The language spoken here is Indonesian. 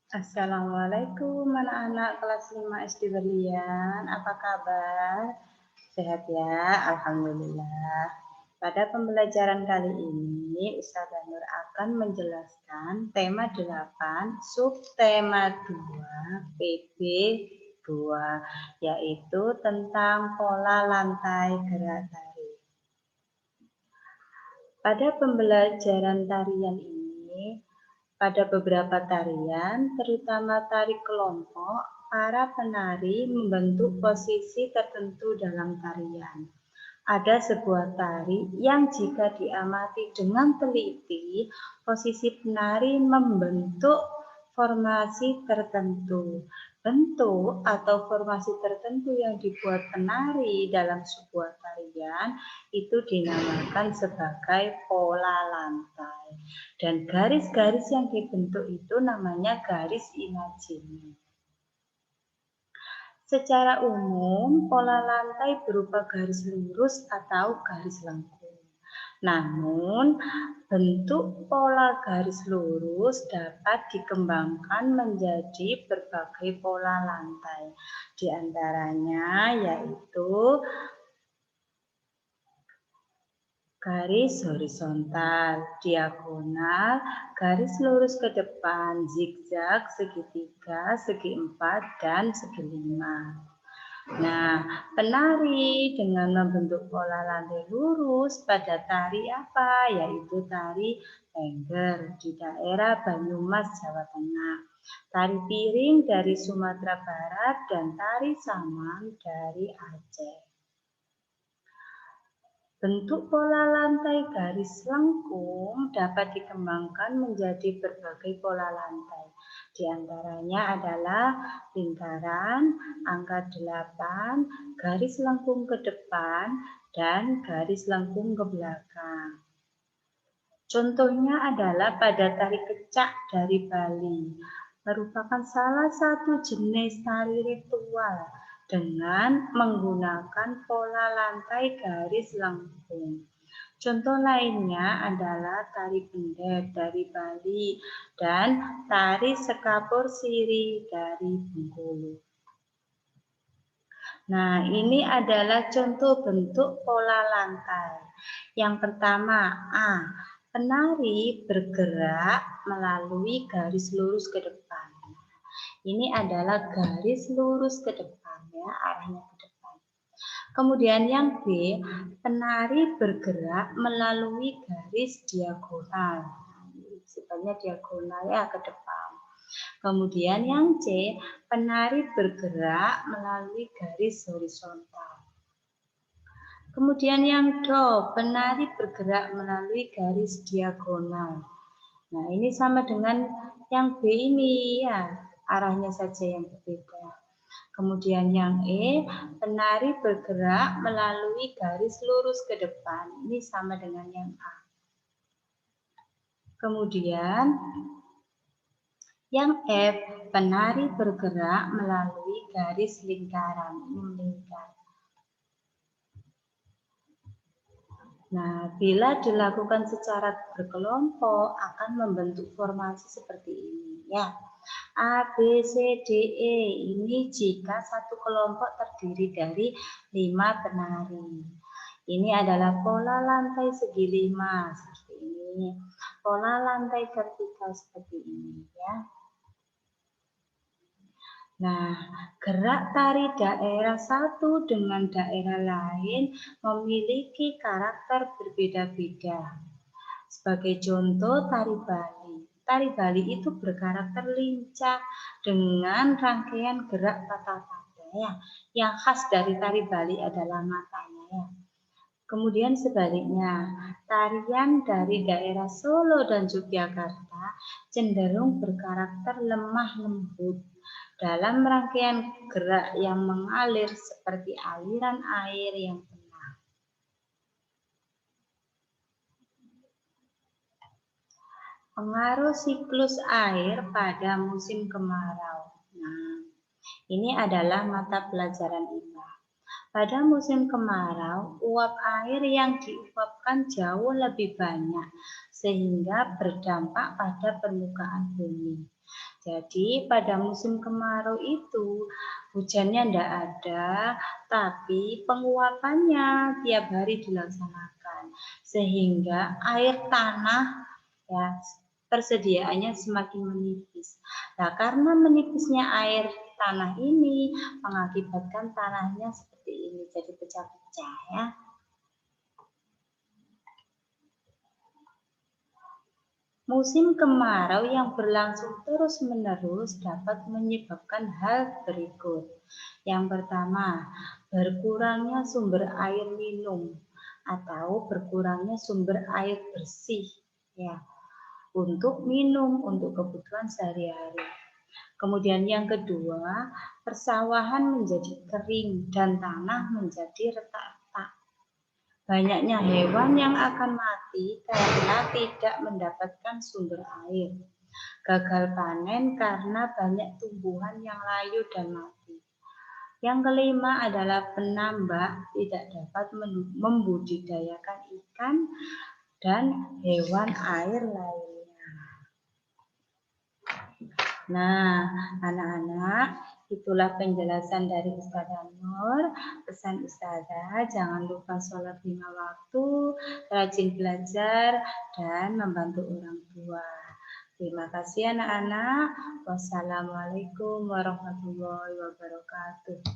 Assalamualaikum anak-anak kelas 5 SD Berlian, apa kabar? Sehat ya, Alhamdulillah. Pada pembelajaran kali ini, Ustazah Nur akan menjelaskan tema 8, subtema 2, PB 2, yaitu tentang pola lantai gerak tari. Pada pembelajaran tarian ini, pada beberapa tarian, terutama tari kelompok, para penari membentuk posisi tertentu dalam tarian. Ada sebuah tari yang jika diamati dengan teliti, posisi penari membentuk formasi tertentu. Bentuk atau formasi tertentu yang dibuat penari dalam sebuah tarian itu dinamakan sebagai pola lantai. Dan garis-garis yang dibentuk itu namanya garis imajiner. Secara umum, pola lantai berupa garis lurus atau garis lengkung. Namun, bentuk pola garis lurus dapat dikembangkan menjadi berbagai pola lantai. Di antaranya yaitu garis horizontal, diagonal, garis lurus ke depan, zigzag, segitiga, segi empat, dan segi lima. Nah, penari dengan membentuk pola lantai lurus pada tari apa? Yaitu tari Lengger di daerah Banyumas, Jawa Tengah. Tari piring dari Sumatera Barat dan tari saman dari Aceh. Bentuk pola lantai garis lengkung dapat dikembangkan menjadi berbagai pola lantai. Di antaranya adalah lingkaran, angka 8, garis lengkung ke depan, dan garis lengkung ke belakang. Contohnya adalah pada tari kecak dari Bali, merupakan salah satu jenis tari ritual dengan menggunakan pola lantai garis lengkung. Contoh lainnya adalah tari pendet dari Bali dan tari sekapur siri dari Bengkulu. Nah, ini adalah contoh bentuk pola lantai. Yang pertama, A. Penari bergerak melalui garis lurus ke depan. Ini adalah garis lurus ke depan, ya, arahnya ke depan. Kemudian yang B, penari bergerak melalui garis diagonal. Sifatnya diagonal ya ke depan. Kemudian yang C, penari bergerak melalui garis horizontal. Kemudian yang Do, penari bergerak melalui garis diagonal. Nah, ini sama dengan yang B ini ya, arahnya saja yang berbeda. Kemudian yang E, penari bergerak melalui garis lurus ke depan. Ini sama dengan yang A. Kemudian yang F, penari bergerak melalui garis lingkaran. Ini melingkar. Nah, bila dilakukan secara berkelompok akan membentuk formasi seperti ini ya. A, B, C, D, E. Ini jika satu kelompok terdiri dari 5 penari. Ini adalah pola lantai segi 5 seperti ini. Pola lantai vertikal seperti ini ya. Nah, gerak tari daerah satu dengan daerah lain memiliki karakter berbeda-beda. Sebagai contoh, tari Bali. Tari Bali itu berkarakter lincah dengan rangkaian gerak patah-patah ya. Yang khas dari tari Bali adalah matanya ya. Kemudian sebaliknya, tarian dari daerah Solo dan Yogyakarta cenderung berkarakter lemah lembut dalam rangkaian gerak yang mengalir seperti aliran air yang tenang. Pengaruh siklus air pada musim kemarau. Nah, ini adalah mata pelajaran IPA. Pada musim kemarau, uap air yang diuapkan jauh lebih banyak, sehingga berdampak pada permukaan bumi. Jadi pada musim kemarau itu hujannya tidak ada, tapi penguapannya tiap hari dilaksanakan, sehingga air tanah ya persediaannya semakin menipis. Nah, karena menipisnya air tanah ini mengakibatkan tanahnya seperti ini, jadi pecah-pecah ya. Musim kemarau yang berlangsung terus-menerus dapat menyebabkan hal berikut. Yang pertama, berkurangnya sumber air minum atau berkurangnya sumber air bersih ya, untuk minum, untuk kebutuhan sehari-hari. Kemudian yang kedua, persawahan menjadi kering dan tanah menjadi retak-retak. Banyaknya hewan yang akan mati karena tidak mendapatkan sumber air. Gagal panen karena banyak tumbuhan yang layu dan mati. Yang kelima adalah penambak tidak dapat membudidayakan ikan dan hewan air lainnya. Nah, anak-anak, itulah penjelasan dari Ustazah Nur. Pesan Ustazah, jangan lupa sholat 5 waktu, rajin belajar, dan membantu orang tua. Terima kasih anak-anak. Wassalamualaikum warahmatullahi wabarakatuh.